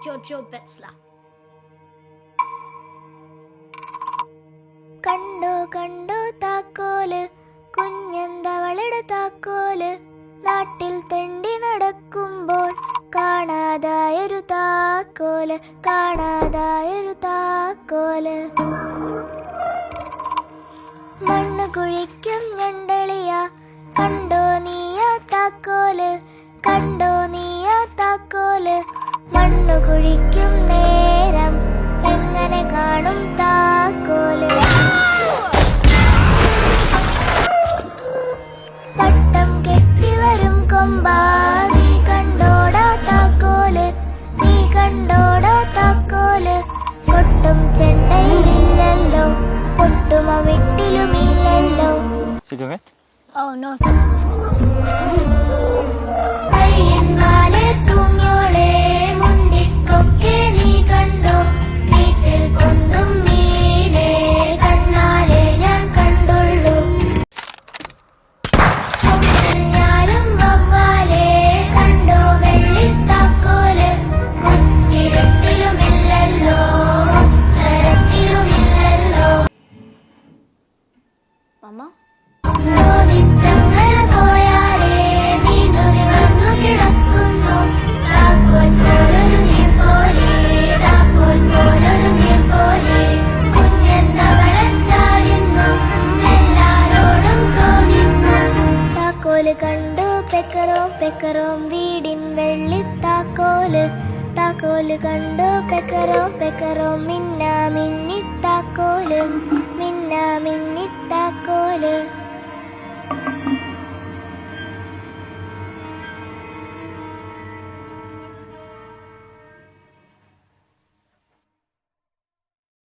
Jojo Betzler. കണ്ടോ കണ്ടോ താക്കോല്, കുഞ്ഞന്തവളുടെ താക്കോല്, നാട്ടിൽ തെണ്ടി നടക്കുമ്പോൾ കാണാതായൊരു താക്കോല്, കാണാതായൊരു താക്കോല്. മണ്ണ് കുഴിക്കും ഞണ്ടളിയ, കണ്ടോ നീയാ താക്കോല്, കണ്ടോ നീയാ താക്കോല്. മണ്ണ് കുഴിക്കും നേരം എങ്ങനെ കാണും താക്കോല്. പട്ടം കെട്ടി വരും കൊമ്പാ, നീ കണ്ടോടാ താക്കോല്, നീ കണ്ടോടാ താക്കോല്. കൊട്ടും ചെണ്ടയിലില്ലല്ലോ, പൊട്ടുമ വിട്ടിലുമില്ലല്ലോ. Cigarette? Oh, no thanks. അയ്യന്മാലെ തൂങ്ങിയോളെ, മുണ്ടിക്കൊക്കെ നീ കണ്ടോ, വീട്ടിൽ പൊന്തും മീനെ കണ്ണാലെ ഞാൻ കണ്ടുള്ളൂ. ഞാനും വവ്വാലെ കണ്ടോ വെള്ളിത്താക്കോല്, കുറ്റിരട്ടിലുമില്ലല്ലോ, ഉത്തരത്തിലുമില്ലല്ലോ. Mama? ചോദിച്ചങ്ങനെ പോയാലേ നീണ്ടൊരു വന്നു കിടക്കുന്നു, താക്കോൽ പോലൊരു നീർക്കോലി, താക്കോൽ പോലൊരു നീർക്കോലി. കുഞ്ഞന്തവളച്ചാലെന്നും എല്ലാരോടും ചോദിക്കും. താക്കോല് കണ്ടു പെക്കറോം പെക്കറോം, വീടിൻ വെള്ളിത്താക്കോല്, താക്കോല് കണ്ടു പെക്കറോം പെക്കറോം. മിന്നാ മിന്നിത്താക്കോല്, മിന്നാ മിന്നിത്താക്കോല്.